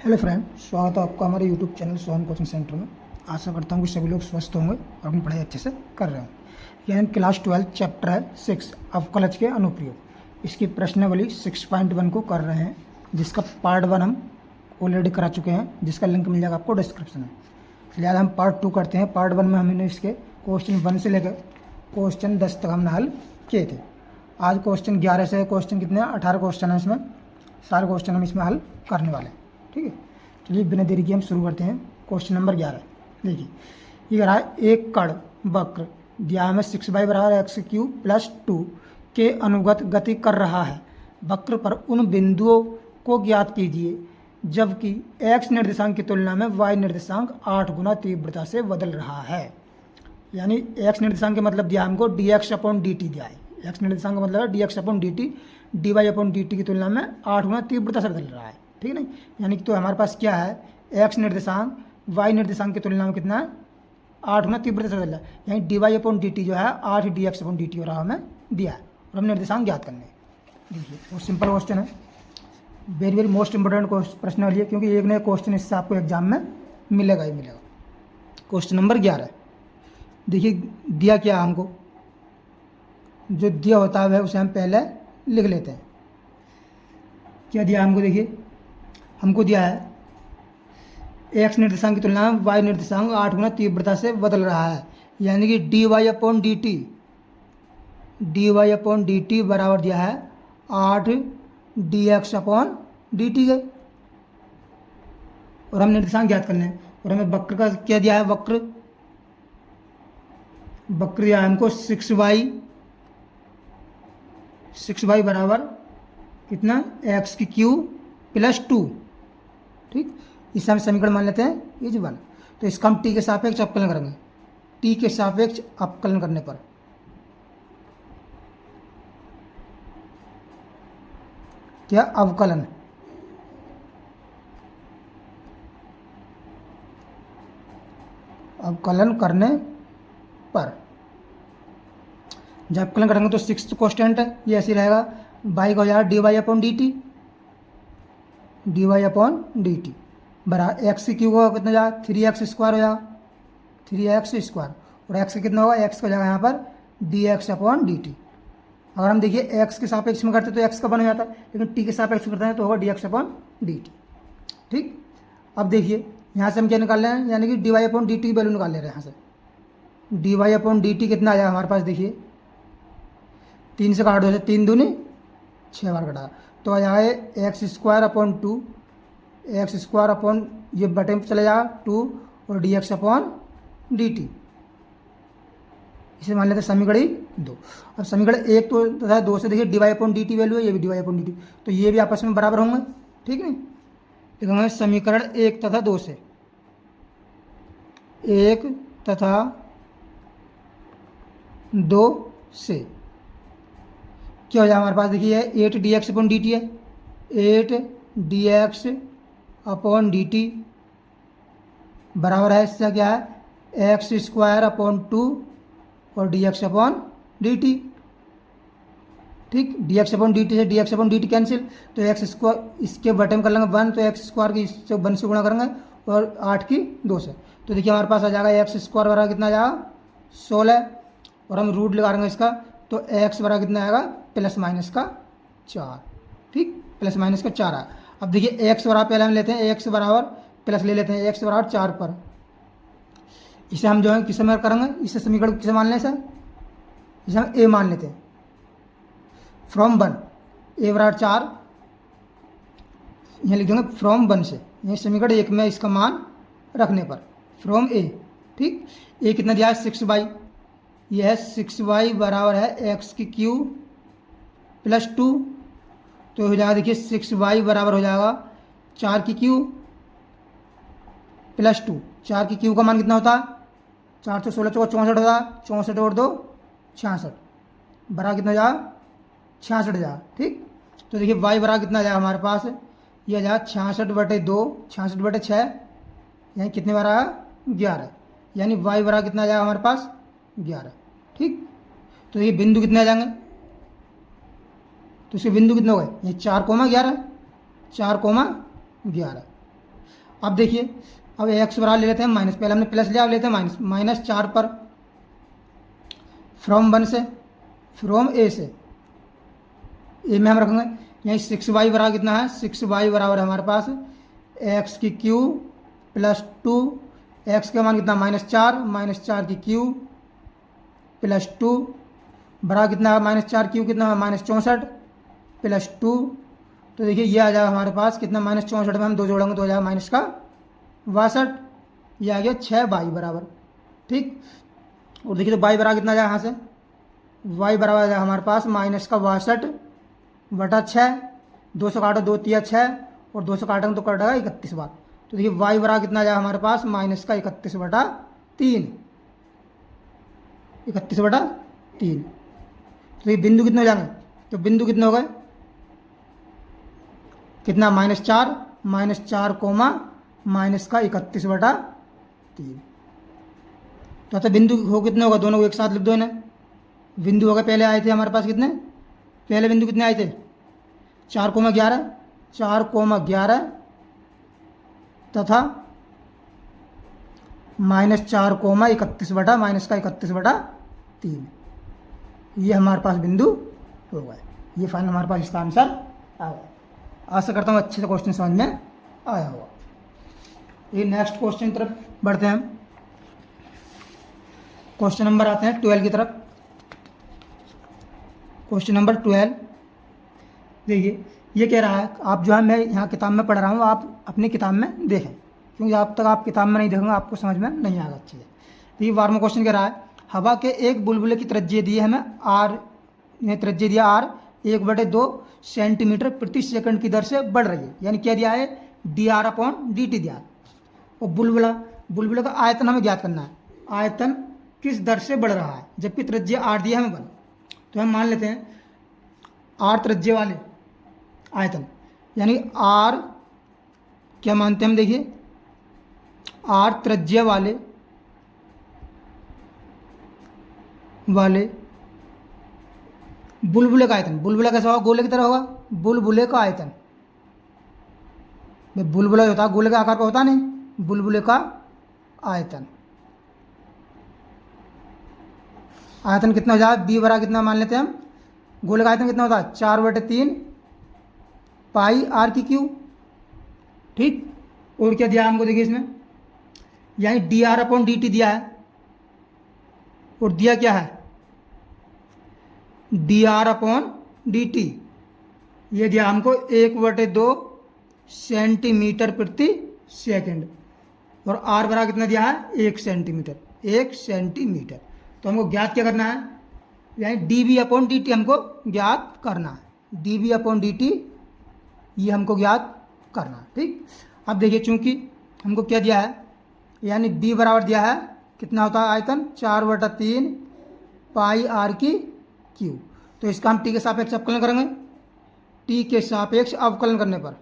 Hello friend, स्वागत है आपका हमारे YouTube channel Sohan coaching centre में। आशा करता हूँ कि सभी लोग स्वस्थ होंगे और अपनी पढ़ाई अच्छे से कर रहे हों। यह क्लास 12 चैप्टर है 6 अवकलज के अनुप्रयोग। इसकी प्रश्नावली 6.1 को कर रहे हैं, जिसका पार्ट 1 हम ऑलरेडी करा चुके हैं, जिसका लिंक मिल जाएगा आपको डिस्क्रिप्शन में। लिहाजा हम पार्ट 2 करते हैं। पार्ट 1 में हमने इसके क्वेश्चन 1 से लेकर क्वेश्चन 10 तक हमने हल किए थे। आज क्वेश्चन 11 से क्वेश्चन कितने 18 क्वेश्चन है इसमें। सारे क्वेश्चन हम इसमें हल करने वाले हैं। ठीक है, चलिए बिना देरी के हम शुरू करते हैं। क्वेश्चन नंबर 11 देखिए, ये कह रहा है एक कण वक्र दिया हमें 6y बराबर x³ + 2 के अनुगत गति कर रहा है। वक्र पर उन बिंदुओं को ज्ञात कीजिए जबकि x निर्देशांक की तुलना में y निर्देशांक 8 गुना तीव्रता से बदल रहा है। यानी x निर्देशांक का मतलब दिया हमको dx/dt दिया है। x निर्देशांक का मतलब है dx/dt, dy/dt की तुलना में 8 गुना तीव्रता से बदल रहा है। ठीक है नहीं, यानी कि तो हमारे पास क्या है, x निर्देशांक y निर्देशांक की तुलना में कितना है, 8 गुना तीव्रता से बदल रहा है। यानी dy/dt जो है 8 dx/dt हो रहा हमें दिया है और हम निर्देशांक ज्ञात करने। देखिए वो सिंपल क्वेश्चन है, वेरी वेरी मोस्ट इंपोर्टेंट प्रश्न वाली है, क्योंकि एक नया क्वेश्चन इससे आपको एग्जाम में मिलेगा ही मिलेगा। क्वेश्चन नंबर 11 देखिए, दिया क्या हमको, जो दिया होता है उसे हम पहले लिख लेते हैं। क्या दिया हमको, देखिए हमको दिया है x निर्देशांक की तुलना में y निर्देशांक 8 गुना तीव्रता से बदल रहा है। यानी कि dy/dt बराबर दिया है 8 dx/dt है। और हम निर्देशांक ज्ञात करने हैं। और हमें वक्र का क्या दिया है, वक्र दिया है हमको 6y बराबर कितना x³ + 2। ठीक, इसे हम समीकरण मान लेते हैं ये जो वाला। तो इसका हम t के सापेक्ष अवकलन करेंगे। t के सापेक्ष अवकलन करने पर क्या अवकलन, अवकलन करने पर जब अवकलन करेंगे तो 6 कांस्टेंट है, ये ऐसे रहेगा। y का हो जाएगा dy/dt बराबर x³ का कितना जाएगा 3x² हो जाएगा, 3x²। और x कितना होगा, x का जाएगा यहाँ पर dx/dt। अगर हम देखिए x के सापेक्ष में करते तो x का 1 हो जाता है, लेकिन t के सापेक्ष करते हैं तो होगा dx/dt। ठीक, अब देखिए यहाँ से हम क्या निकाल रहे हैं, यानी कि dy/dt की वैल्यू निकाल ले रहे हैं। यहाँ से dy/dt कितना आ जाएगा हमारे पास, देखिए 3 से काट दो, 3 दूनी 6 बार कटा तो आ जाएगा x² ये बटे में चले जाएगा 2 और dx/dt। इसे मान लेते हैं समीकरण 2। अब समीकरण 1 तो तथा 2 से देखिए dy/dt वैल्यू है, ये भी dy/dt, तो ये भी आपस में बराबर होंगे। ठीक है, लिखेंगे समीकरण 1 तथा 2 से, 1 तथा 2 से क्या हो जाए हमारे पास, देखिए 8 dx/dt है, 8 dx/dt बराबर है इससे क्या है x² और dx/dt। ठीक, dx/dt से dx/dt कैंसिल, तो x² इसके बटे में कर लेंगे 1, तो x² की इससे 1 से गुणा करेंगे और 8 की 2 से, तो देखिए हमारे पास आ जाएगा x² बराबर कितना आ जाएगा 16। और हम रूट लगाएंगे इसका, तो x बराबर कितना आएगा ±4। ठीक, ±4 है। अब देखिए x बराबर पहले हम लेते हैं, x बराबर प्लस ले लेते हैं, x बराबर 4 पर इसे हम जो है किसे में करेंगे, इसे समीकरण किसे मान लें, सर इसे हम a मान लेते हैं। फ्रॉम 1 a बराबर 4 यहाँ लिख देंगे फ्रॉम 1 से, ये समीकरण 1 में इसका मान रखने पर फ्रॉम a। ठीक, a कितना दिया है 6y, यह है 6y बराबर है x³ + 2, तो हो जाएगा देखिए 6y बराबर हो जाएगा 4³ + 2। 4³ का मान कितना होता है, 4 से 16 64 होता है, 64 और 2 66 बराबर कितना जाएगा 66 जाएगा। ठीक, तो देखिए y बराबर कितना जाएगा हमारे पास, यह जाएगा 66/2, 66/6, यानी कितने बार आया 11, यानी y बराबर कितना जाएगा हमारे पास 11। ठीक, तो ये बिंदु कितने आ जाएंगे, तो इसके बिंदु कितने हो गए, ये 4, 11, 4, 11। अब देखिए, अब एक्स बराबर ले लेते हैं माइनस, पहले हमने प्लस लिया, अब लेते हैं माइनस। माइनस 4 पर फ्रॉम 1 से, फ्रॉम ए से, ए में हम रखेंगे यहीं 6y बराबर कितना है, 6y बराबर है हमारे पास एक्स की क्यू प्लस 2, एक्स का मान कितना -4, -4 की क्यू प्लस 2 बराबर कितना है -4 क्यू कितना है -64 प्लस 2। तो देखिए ये आ जाएगा हमारे पास कितना, -64 में हम 2 जोड़ेंगे तो हो जाएगा माइनस का 62, ये आ गया 6y बराबर। ठीक, और देखिए तो y बराबर कितना आ जाएगा यहाँ से, y बराबर आ जाएगा हमारे पास माइनस का 62 बटा 6, 2 से काटो 2 तिया 6 और 2 से काटेंगे तो कट जाएगा 31 बार। तो देखिए y बराबर कितना आ जाएगा हमारे पास माइनस का 31 बटा 3, 31 बटा 3। तो ये बिंदु कितने हो जाएंगे, तो बिंदु कितने हो गए, कितना -4 कोमा माइनस का 31 बटा 3। तो बिंदु हो कितने होगा, दोनों को एक साथ लिख दो इन्हें। बिंदु हो गए, पहले आए थे हमारे पास कितने, पहले बिंदु कितने आए थे 4,11, 4,11 तथा -4,31 बटा माइनस का 31 बटा 3, ये हमारे पास बिंदु हो गए। ये फाइनल हमारे पास इसका आंसर आ गया। आशा करता हूँ अच्छे से क्वेश्चन समझ में आया होगा। ये नेक्स्ट क्वेश्चन की तरफ बढ़ते हैं हम। क्वेश्चन नंबर आते हैं 12 की तरफ। क्वेश्चन नंबर 12 देखिए, ये कह रहा है, आप जो है मैं यहाँ किताब में पढ़ रहा हूँ, आप अपनी किताब में देखें, क्योंकि आप तक आप किताब में नहीं देखेंगे आपको समझ में नहीं आएगा अच्छे से। तो ये 12वां क्वेश्चन कह रहा है, हवा के एक बुलबुले की त्रिज्या दी है हमें आर, त्रिज्या दिया आर 1/2 सेंटीमीटर प्रति सेकंड की दर से बढ़ रही है, यानी क्या दिया है dr/dt दिया है। और बुलबुले का आयतन हमें ज्ञात करना है, आयतन किस दर से बढ़ रहा है, जबकि त्रिज्या आर दिया है हमें 1। तो हम मान लेते हैं आर त्रिज्या वाले आयतन, यानी आर क्या मानते हैं हम, देखिए आर त्रिज्या वाले बुलबुले का आयतन, बुलबुला कैसा होगा, गोले की तरह होगा, बुलबुले का आयतन, बुलबुला होता है गोले का आकार का होता नहीं, बुलबुले का आयतन, आयतन कितना हो जाए, बी बराबर कितना मान लेते हैं हम, गोले का आयतन कितना होता है 4/3 पाई आर की क्यू। ठीक, और क्या दिया हमको, देखिए इसमें यानी dr/dt दिया है, और दिया क्या है dr/dt, ये दिया हमको 1/2 सेंटीमीटर प्रति सेकंड, और r बराबर कितना दिया है 1 सेंटीमीटर, 1 सेंटीमीटर। तो हमको ज्ञात क्या करना है, यानी dv/dt हमको ज्ञात करना है, dv/dt ये हमको ज्ञात करना है। ठीक, अब देखिए चूंकि हमको क्या दिया है, यानी b बराबर दिया है कितना होता है आयतन 4/3 पाई आर की क्यू। तो इसका हम t के सापेक्ष अवकलन करेंगे, t के सापेक्ष अवकलन करने पर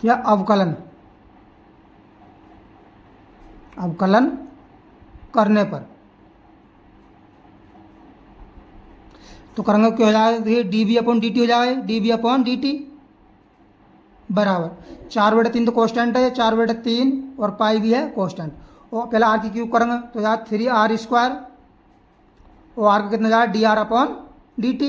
क्या अवकलन करने पर तो करेंगे क्या हो जाएगा, देखिए dv/dt हो जाएगा, dv/dt बराबर 4/3 तो कॉन्स्टेंट है, 4/3 और पाई भी है कॉन्स्टेंट, और पहले आर की क्यूब करेंगे तो यार 3r², और आर का कितना जाएगा dr/dt।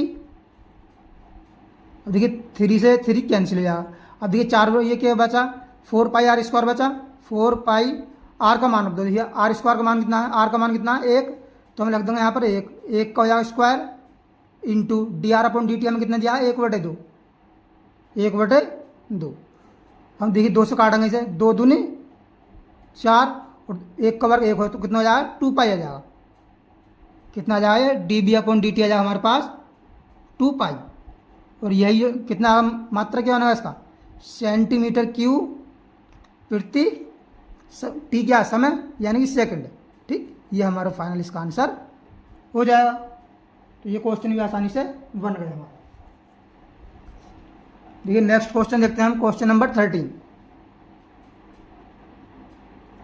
अब देखिए 3 से 3 कैंसिल हो जाएगा। अब देखिए 4 ये क्या बचा 4 पाई r² बचा, 4 पाई आर का मान रख दो, देखिए r² का मान कितना है, आर का मान कितना है 1, तो हम रख देंगे यहाँ पर 1 का हो जाएगा स्क्वायर इंटू dr/dt हमें कितना दिया है 1/2, 1/2। हम देखिए 2 से काटेंगे इसे, 2 दूनी 4 और 1 का वर्ग 1 हो तो कितना हो जाएगा 2 पाई आ जाएगा, कितना आ जाएगा dv/dt आ जाएगा हमारे पास 2 पाई, और यही कितना मात्रा क्या होगा इसका सेंटीमीटर क्यूब प्रति टी क्या समय यानी कि सेकंड। ठीक, ये हमारा फाइनल इसका आंसर हो जाएगा। तो ये क्वेश्चन भी आसानी से बन गया हमारा। देखिए नेक्स्ट क्वेश्चन देखते हैं हम, क्वेश्चन नंबर 13।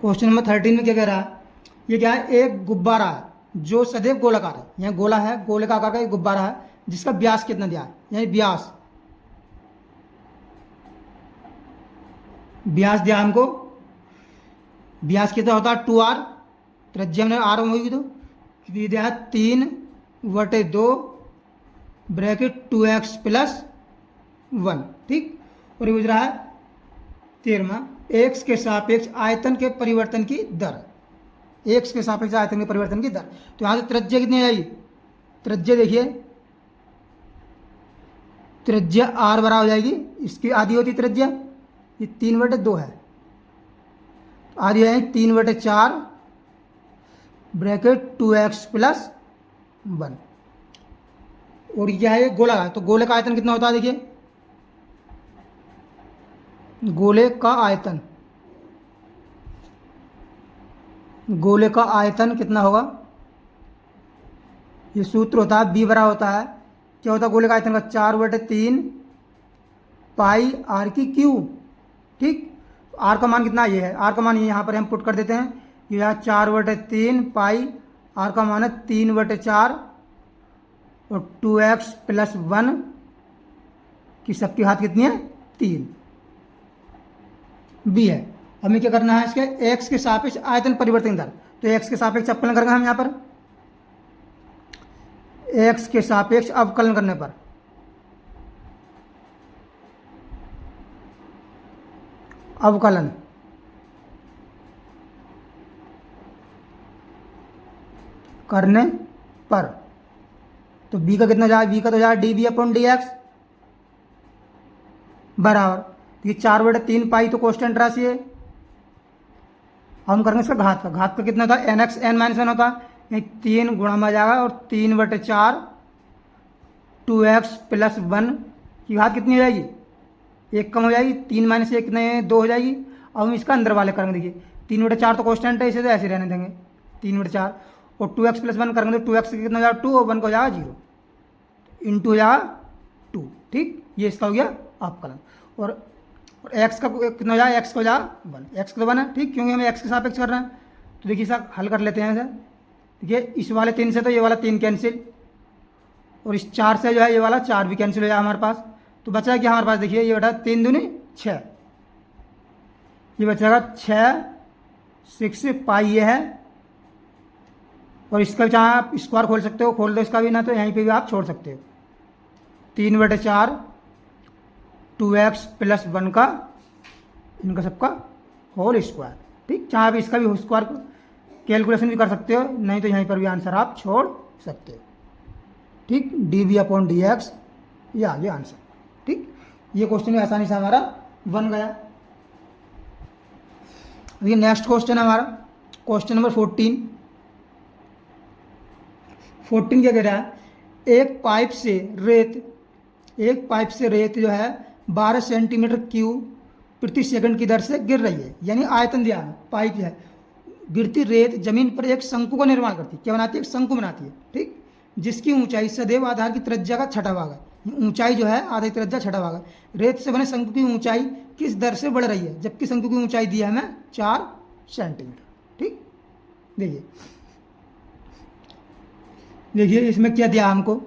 क्वेश्चन नंबर 13 में क्या कह रहा है, ये क्या है, एक गुब्बारा है जो सदैव गोलाकार है, यहाँ गोला है, गोले का आकार का एक गुब्बारा है जिसका व्यास कितना दिया है, यानी व्यास व्यास दिया हमको, व्यास कितना होता है 2r, त्रिज्या हमने r होगी तो दिया है 3/2 ब्रैकेट 2x + 1, ठीक। और ये गुजरा है 13वां, x के सापेक्ष आयतन के परिवर्तन की दर, x के सापेक्ष आयतन के परिवर्तन की दर। तो यहाँ से त्रिज्या कितनी आएगी, त्रिज्या देखिए, त्रिज्या r बराबर हो जाएगी, इसकी आधी होती त्रिज्या, ये 3/2 है, आधी है 3/4 ब्रैकेट 2x + 1। और यह है गोला है, तो गोले का आयतन कितना होता है देखिए, गोले का आयतन, गोले का आयतन कितना होगा, ये सूत्र होता है b बराबर होता है, क्या होता है गोले का आयतन का 4/3 पाई r की क्यूब, ठीक। r का मान कितना ये है, r का मान यहाँ पर हम पुट कर देते हैं, ये है 4/3 पाई, r का मान है 3/4 और 2x + 1 की सबकी घात कितनी है 3, b है। हमें क्या करना है, इसके x के सापेक्ष आयतन परिवर्तन दर, तो x के सापेक्ष अवकलन करेंगे हम यहाँ पर, x के सापेक्ष अवकलन करने पर अवकलन करने पर, तो b का कितना जाएगा, b का तो जाएगा dv/dx बराबर, ये 4/3 पाई तो कांस्टेंट राशि है, हम करेंगे इसका घात का, घात का कितना होता है nx n-1 होता है, ये 3 गुणा में जाएगा और 3/4 2x + 1 की घात कितनी हो जाएगी, एक कम हो जाएगी, 3 - 1 कितने 2 हो जाएगी। अब हम इसका अंदर वाले करेंगे, देखिए 3/4 तो कांस्टेंट है, इसे तो ऐसे रहने देंगे 3/4 और 2x + 1 करेंगे तो 2x कितना हो जाएगा 2 और 1 को हो जाएगा 0, इंटू हो जाएगा 2, ठीक। ये इसका हो गया अवकलन। और x का कितना हो जाएगा, x का हो जाएगा 1, x का तो 1 है, ठीक, क्योंकि हमें x के सापेक्ष कर रहे हैं। तो देखिए सर हल कर लेते हैं सर, देखिए इस वाले 3 से तो ये वाला 3 कैंसिल, और इस 4 से जो है ये वाला 4 भी कैंसिल हो जाएगा हमारे पास, तो बचा है कि हमारे पास देखिए ये बेटा 3 दूनी 6, ये बचेगा 6 पाई ये है, और इसका भी चाहे आप स्क्वायर खोल सकते हो, खोल दो इसका भी, ना तो यहीं पे भी आप छोड़ सकते हो, 3/4 2x + 1 का इनका सबका होल स्क्वायर, ठीक। चाहे आप इसका भी स्क्वायर कैलकुलेशन भी कर सकते हो, नहीं तो यहीं पर भी आंसर आप छोड़ सकते हो, ठीक। dv/dx ये आ गया आंसर, ठीक। ये क्वेश्चन भी आसानी से हमारा बन गया। ये नेक्स्ट क्वेश्चन है हमारा क्वेश्चन नंबर 14 क्या कह रहा है, एक पाइप से रेत जो है 12 सेंटीमीटर क्यूब प्रति सेकंड की दर से गिर रही है, यानी आयतन दिया है, पाइप है, गिरती रेत जमीन पर एक शंकु का निर्माण करती है, क्या बनाती है, एक शंकु बनाती है, ठीक, जिसकी ऊंचाई सदैव आधार की त्रिज्या का छठा भाग है, ऊंचाई जो है आधार की त्रिज्या छठा भाग है। रेत से बने शंकु की ऊंचाई किस दर से बढ़ रही है, जबकि शंकु की ऊंचाई दी है हमें 4 सेंटीमीटर, ठीक। देखिए इसमें क्या दिया हमको,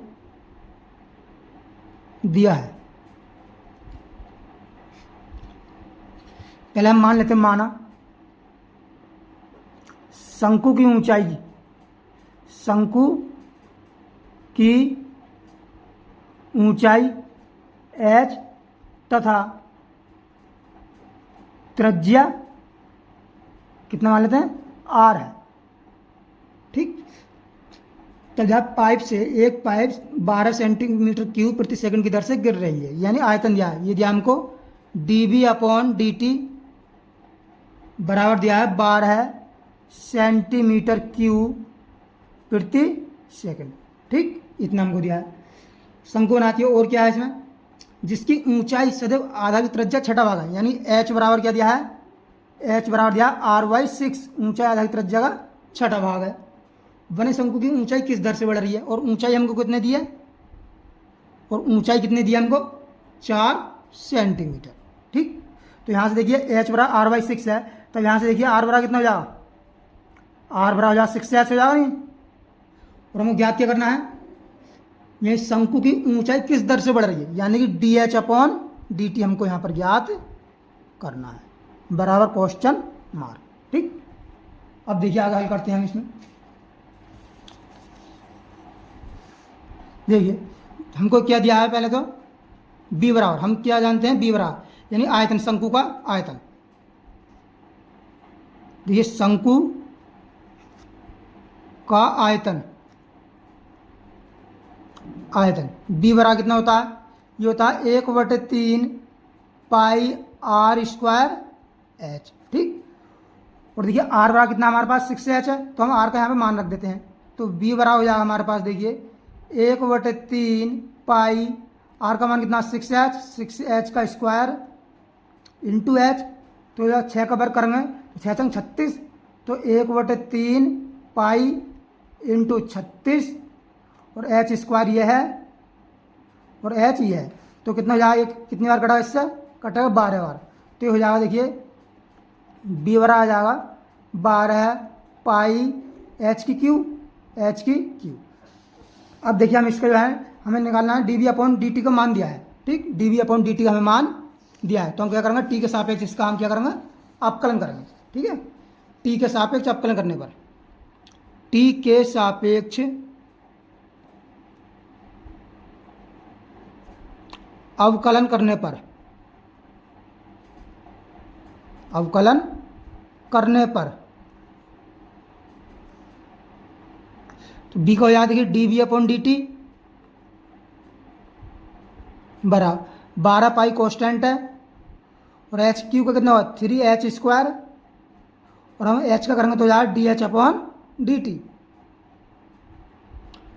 दिया है, पहले हम मान लेते हैं, माना शंकु की ऊंचाई h तथा त्रिज्या कितना मान लेते हैं r है, ठीक। तो जब एक पाइप 12 सेंटीमीटर क्यूब प्रति सेकंड की दर से गिर रही है, यानी आयतन दिया है, ये दिया हमको dv/dt बराबर दिया है 12 सेंटीमीटर क्यूब प्रति सेकंड, ठीक, इतना हमको दिया है। शंकु बनाती है, और क्या है इसमें, जिसकी ऊंचाई सदैव आधा की त्रिज्या छठा भाग है, यानी h बराबर क्या दिया है, h बराबर दिया r/6, ऊंचाई आधा की त्रिज्या का छठा भाग है। बने शंकु की ऊंचाई किस दर से बढ़ रही है, और ऊंचाई हमको कितने दी है, और ऊंचाई कितनी दी है हमको 4 सेंटीमीटर, ठीक। तो यहाँ से देखिए h बराबर r/6 है, तो यहाँ से देखिए r बराबर कितना हो जाएगा, r बराबर हो जाएगा 6h हो जाएगा नहीं, और हमको ज्ञात क्या करना है, ये शंकु की ऊंचाई किस दर से बढ़ रही है, यानी कि dh/dt हमको यहाँ पर ज्ञात करना है, बराबर क्वेश्चन मार्क। ठीक, अब देखिए आगे हल करते हैं हम इसमें। देखिए हमको क्या दिया है, पहले तो b बराबर, हम क्या जानते हैं, b बराबर यानी आयतन, शंकु का आयतन। देखिए शंकु का आयतन, आयतन b बराबर कितना होता है, ये होता है 1/3 पाई r स्क्वायर h। ठीक, और देखिए r बराबर कितना हमारे पास 6h है, तो हम r का यहाँ पे मान रख देते हैं। तो b बराबर हो जाएगा हमारे पास, देखिए 1/3 पाई, r का मान कितना 6h, 6h का स्क्वायर इंटू h, तो 6 का वर्ग करेंगे तो 6 छंग 36, तो 1/3 पाई इंटू 36, और h स्क्वायर ये है और h ये है, तो कितना हो जाएगा, कितनी बार कटा इससे, कटेगा 12 बार। तो ये हो जाएगा, देखिए b बराबर आ जाएगा 12 पाई h की क्यू, h की क्यू। अब देखिए हम इसका जो है हमें निकालना है dv/dt का मान दिया है। ठीक, dv/dt का हमें मान दिया है, तो हम क्या करेंगे, t के सापेक्ष इसका हम क्या करेंगे, अवकलन करेंगे। ठीक है, t के सापेक्ष अवकलन करने पर, t के सापेक्ष अवकलन करने पर, अवकलन करने पर, तो b का हो जाएगा, देखिए dv/dt बराबर 12 पाई कॉन्स्टेंट है, और एच क्यू का कितना होगा 3h स्क्वायर, और हम h का करेंगे तो हो जाएगा dh/dt।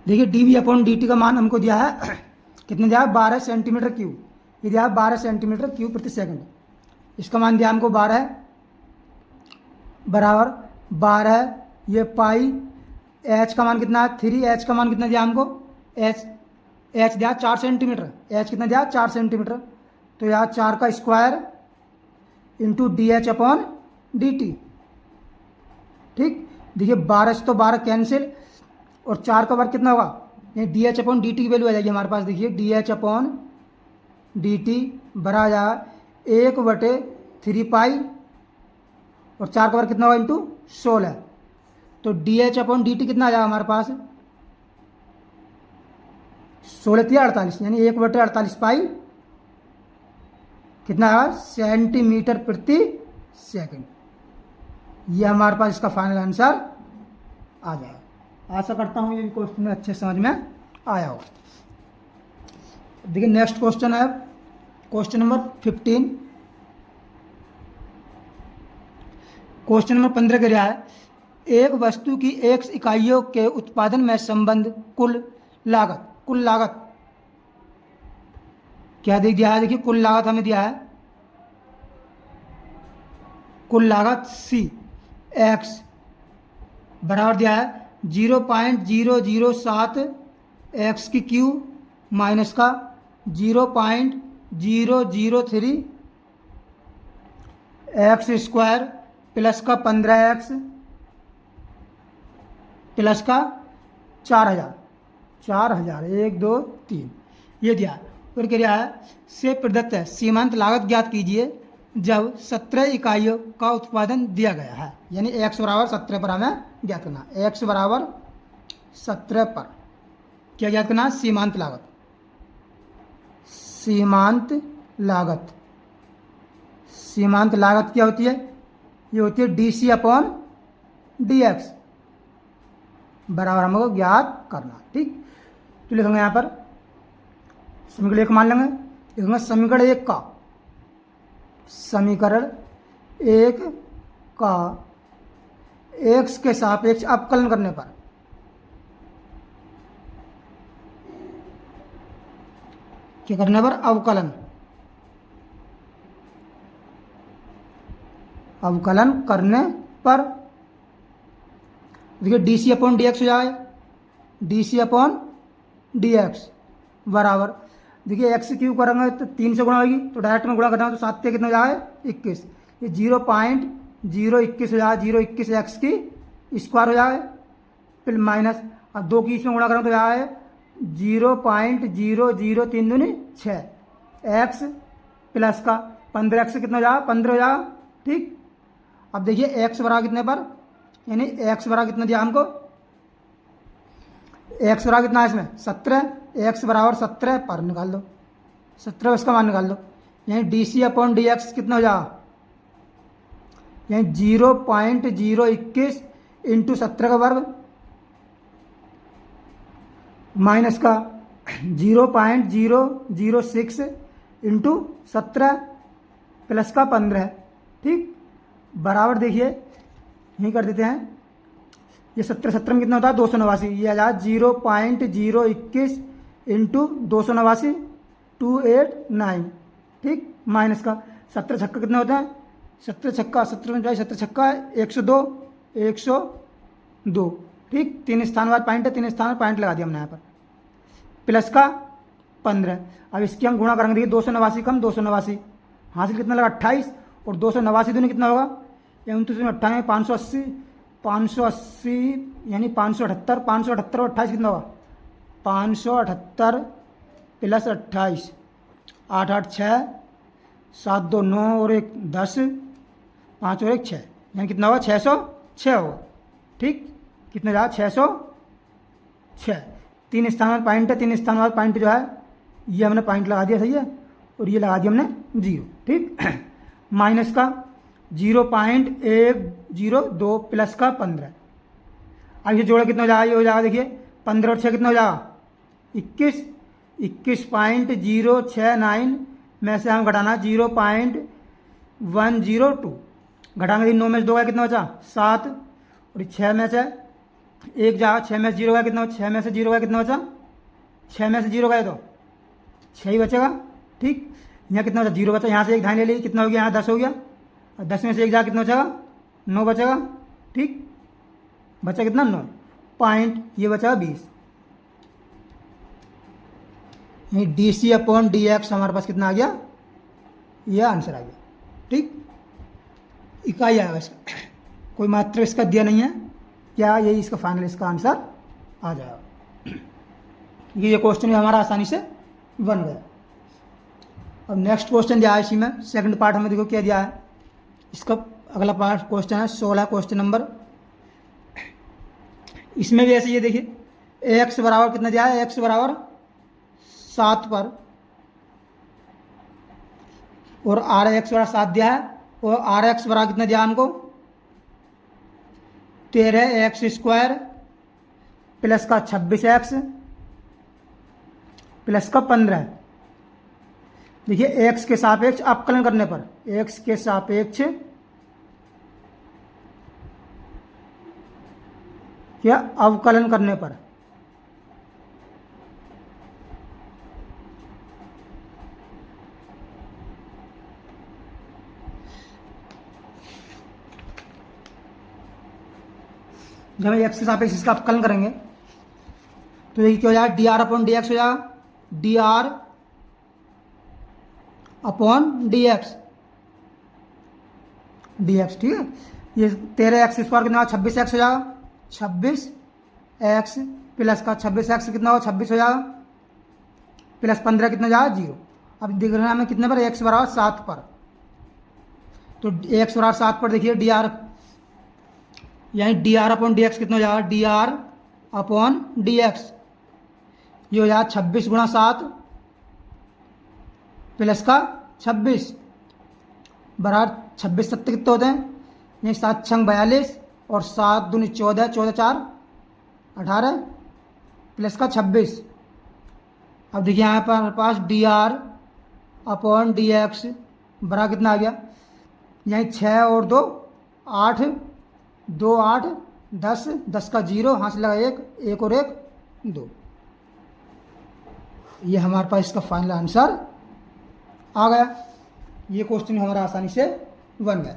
देखिए dv/dt का मान हमको दिया है कितने दिया है, 12 सेंटीमीटर क्यूब, ये दिया है 12 सेंटीमीटर क्यूब प्रति सेकंड। इसका मान दिया हमको 12 बराबर 12, ये पाई, h का मान कितना है 3h का मान कितना दिया हमको, h दिया 4 सेंटीमीटर, h कितना दिया 4 सेंटीमीटर, तो यहाँ 4 का स्क्वायर इंटू dh/dt। ठीक, देखिए 12 से तो 12 कैंसिल, और 4 का वर्ग कितना होगा, ये dh/dt की वैल्यू आ जाएगी हमारे पास। देखिए dh/dt बराबर जाएगा 1/3 पाई, और 4 का वर्ग कितना होगा इंटू 16, तो dh/dt कितना आ जाएगा हमारे पास, 16×48 यानी 1/48 पाई कितना है, सेंटीमीटर प्रति सेकंड। ये हमारे पास इसका फाइनल आंसर आ जाएगा। आशा करता हूँ ये क्वेश्चन में अच्छे समझ में आया हो। देखिए नेक्स्ट क्वेश्चन है क्वेश्चन नंबर 15। क्वेश्चन नंबर 15 के क्या है, एक वस्तु की x इकाइयों के उत्पादन में संबंध कुल लागत, कुल लागत क्या दे दिया है, देखिए कुल लागत हमें दिया है, कुल लागत c x बराबर दिया है 0.007 x की क्यू माइनस का 0.003 x स्क्वायर प्लस का 15x प्लस का 4000 1 2 3 ये दिया। और क्या दिया है, से प्रदत्त है सीमांत लागत ज्ञात कीजिए जब 17 इकाइयों का उत्पादन दिया गया है, यानी x बराबर 17 पर हमें ज्ञात करना, x बराबर 17 पर क्या ज्ञात करना, सीमांत लागत, सीमांत लागत, सीमांत लागत क्या होती है, ये होती है dc/dx बराबर हमको ज्ञात करना। ठीक, तो लिखेंगे यहाँ पर समीकरण 1 मान लेंगे, लिखेंगे समीकरण 1 का, समीकरण 1 का x के सापेक्ष अवकलन करने पर, क्या करने पर, अवकलन, अवकलन करने पर देखिए dc/dx हो जाए, dc/dx बराबर देखिए x क्यूब करेंगे तो 3 से गुणा होगी, तो डायरेक्ट में गुणा करना है तो 7 कितना हो जाए 21, ये 0.021 हो जाए, 0.21 x की स्क्वायर हो जाए फिर माइनस, अब 2 की इसमें गुणा करें तो जाए 0.0032 6 x प्लस का 15x कितना हो जाए 15 हो जाए ठीक। अब देखिए एक्स बराबर कितने पर, यानी एक्स बराबर कितना दिया हमको, एक्स बराबर कितना है इसमें 17, एक्स बराबर 17 पर निकाल दो, 17 इसका मान निकाल दो, यानी d c upon D x कितना हो जाएगा, यानी 0.021 इंटू 17 का वर्ग माइनस का 0.006 इंटू 17 प्लस का 15, ठीक, बराबर देखिए यहीं कर देते हैं, ये 17 में कितना होता है 289, ये आ जाए 0.021 इंटू 289 289, ठीक, माइनस का 17 छक्का कितना होता है, 17 छक्का 17 छक्का 102, ठीक, 3 स्थान बाद पॉइंट है, 3 स्थान पर पॉइंट लगा दिया हमने यहाँ पर, प्लस का 15। अब इसकी हम गुणा करेंगे, देखिए 289 कम 289, हासिल कितना लगा 28, और 289 दूनी कितना होगा, या 29 में 98 580 यानी 578 578 और 28 कितना होगा 578 प्लस 28 8 8 6 7 2 9 और 1 10 5 और 1 6 यानी कितना होगा 606 होगा, ठीक, कितना जाएगा 606। 3 स्थान में पॉइंट है, 3 स्थान बाद पॉइंट जो है ये हमने पॉइंट लगा दिया, सही है, और ये लगा दिया हमने 0, ठीक, माइनस का 0.102 प्लस का 15। अब ये जोड़ा कितना हो जाएगा, ये हो जाएगा देखिए 15 और 6 कितना हो जाएगा 21, 21.069 में से हम घटाना 0.102, घटाएंगे 9 में से 2 गया कितना बचा 7, और 6 में से 1 जाएगा, 6 में से 0 गया कितना, 6 में से 0 गया कितना बचा, 6 में से 0 गया तो 6 ही बचेगा, ठीक, यहाँ कितना बचा 0 बचा, यहाँ से 1 ढाई ले ली कितना हो गया, यहाँ 10 हो गया, और 10 में से 1 जाएगा कितना बचेगा 9 बचेगा, ठीक, बचा कितना 9 पॉइंट, ये बचा 20, यानी d c upon D x हमारे पास कितना आ गया, यह आंसर आ गया, ठीक, इकाई आएगा इसका, कोई मात्र इसका दिया नहीं है क्या, यही इसका फाइनल इसका आंसर आ जाएगा। ये क्वेश्चन भी हमारा आसानी से बन गया। अब नेक्स्ट क्वेश्चन दिया है इसी में, सेकंड पार्ट हमें देखो क्या दिया है, इसका अगला पार्ट क्वेश्चन है 16 क्वेश्चन नंबर, इसमें भी ऐसे ये देखिए एक्स बराबर कितना दिया है, एक्स बराबर 7 पर, और आर एक्स बराबर 7 दिया है, और आर एक्स बराबर कितना दिया हमको 13x² प्लस का 26x प्लस का 15। देखिए x के सापेक्ष अवकलन करने पर, x के सापेक्ष या अवकलन करने पर जब हम x के सापेक्ष इसका अवकलन करेंगे तो देखिए क्या हो जाएगा, D R upon D x हो जाएगा, D R upon D x, ठीक है, ये 13x² कितना 26x हो जाएगा, 26x प्लस का 26x कितना होगा 26 हो जाएगा, प्लस 15 कितना जाएगा 0। अब देख रहे हैं हमें कितने पर, x बराबर 7 पर, तो x बराबर 7 पर देखिए डी आर, यानी D R upon D x कितना हो जाएगा, D R upon D x, ये हो जाएगा 26 गुणा 7 प्लस का 26 बराबर 26 7 कितने होते हैं, ये 7 छंग 42 और 7 दूनी 14 14 4 18 प्लस का 26। अब देखिए यहाँ पर हमारे पास D R upon D X बराबर कितना आ गया, यहीं 6 और 2 8 2 8 10 10 का 0 हाथ से लगा 1 और 1 2, ये हमारे पास इसका फाइनल आंसर आ गया। ये क्वेश्चन हमारा आसानी से बन गया।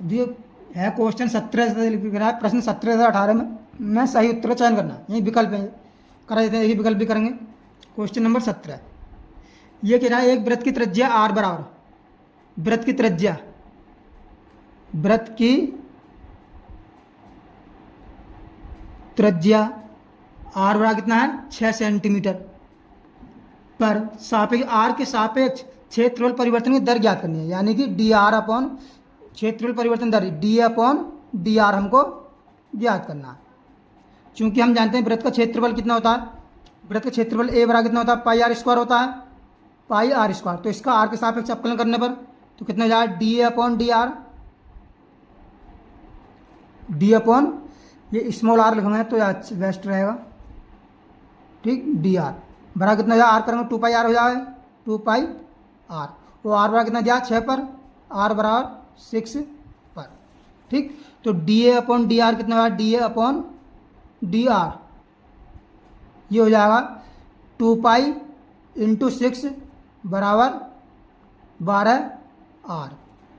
ये है क्वेश्चन 17 से लिख रहा है, प्रश्न 17 से 18 में सही उत्तर चयन करना, यही विकल्प है करा देते हैं, यही विकल्प भी करेंगे। क्वेश्चन नंबर 17 ये कह रहा है एक वृत्त की त्रिज्या r बराबर, वृत्त की त्रिज्या r बराबर कितना है 6 सेंटीमीटर पर सापेक्ष r के सापेक्ष क्षेत्रफल परिवर्तन की दर ज्ञात करनी है, यानी कि डी आर अपॉन क्षेत्रफल परिवर्तन दर डी अपॉन डी आर हमको ज्ञात करना है। चूंकि हम जानते हैं वृत्त का क्षेत्रफल कितना होता है, वृत्त का क्षेत्रफल ए बराबर कितना होता है, पाई आर स्क्वायर होता है, पाई आर स्क्वायर। तो इसका आर के सापेक्ष अवकलन करने पर तो कितना हो जाएगा, D A upon D R, D upon ये स्मॉल आर लिखेंगे तो बेस्ट रहेगा, ठीक। डी आर बराबर कितना हो जाएगा, आर करेंगे 2 पाई आर हो जाएगा, 2 पाई आर। वो आर बराबर कितना दिया 6 पर, आर बराबर 6 पर, ठीक। तो D A upon D R कितना होगा, D A upon D R ये हो जाएगा 2 पाई इंटू 6 बराबर 12 आर,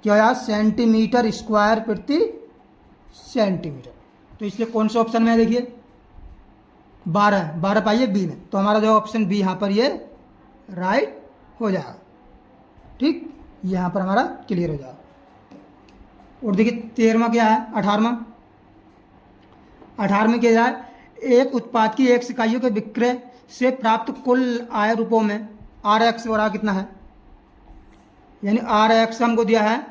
क्या हो जाएगा सेंटीमीटर स्क्वायर प्रति सेंटीमीटर। तो इसलिए कौन सा ऑप्शन में है, देखिए 12 पाई है बी में, तो हमारा जो ऑप्शन बी यहाँ पर ये राइट हो जाएगा, ठीक। यहाँ पर हमारा क्लियर हो जाएगा। और देखिए 13वां क्या है, 18वां क्या है, एक उत्पाद की एक इकाइयों के विक्रय से प्राप्त कुल आय रूपों में आर एक्स बराबर कितना है, यानी आर एक्स हमको दिया है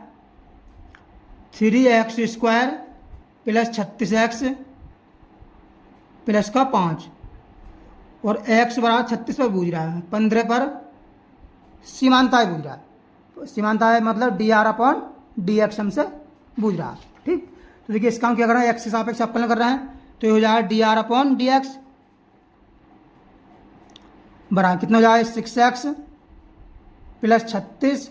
3x square plus 36x plus का 5 और x बराबर 36 पर बूझ रहा है, 15 पर सीमांताय बूझ रहा है। तो सीमांताय मतलब D R upon D x हमसे बूझ रहा है, ठीक। तो देखिए इसका हम क्या कर रहे हैं, एक्स के सापेक्ष अवकलन कर रहे हैं, तो ये हो जाएगा D R upon D X बराबर कितना हो जाएगा 6x प्लस 36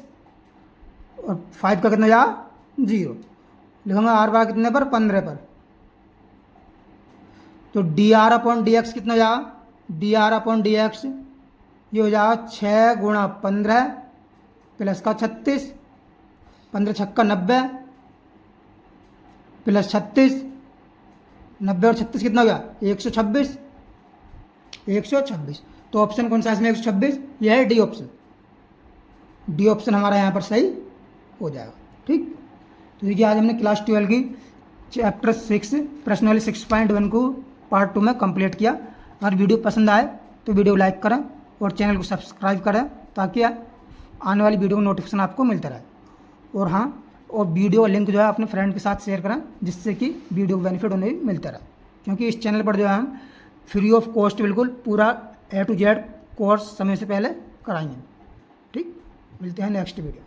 और 5 का कितना हो जाएगा 0, लिखूंगा आर बराबर कितने पर 15 पर। तो D R upon D x कितना हो जाएगा, D R upon D x ये हो जाएगा 6 गुणा 15 प्लस का 36, 15 छक्का 90 प्लस 36, 90 और 36 कितना हो गया 126, 126। तो ऑप्शन कौन सा है इसमें 126, यह है डी ऑप्शन, डी ऑप्शन हमारा यहाँ पर सही हो जाएगा, ठीक। तो देखिए आज हमने क्लास 12 की चैप्टर 6 प्रश्नावली 6.1 को पार्ट 2 में कंप्लीट किया। अगर वीडियो पसंद आए तो वीडियो लाइक करें और चैनल को सब्सक्राइब करें ताकि आने वाली वीडियो का नोटिफिकेशन आपको मिलता रहे। और हाँ, और वीडियो का लिंक जो है अपने फ्रेंड के साथ शेयर करें जिससे कि वीडियो को बेनिफिट उन्हें भी मिलता रहे, क्योंकि इस चैनल पर जो है हम फ्री ऑफ कॉस्ट बिल्कुल पूरा A to Z कोर्स समय से पहले कराएंगे, ठीक। मिलते हैं नेक्स्ट वीडियो।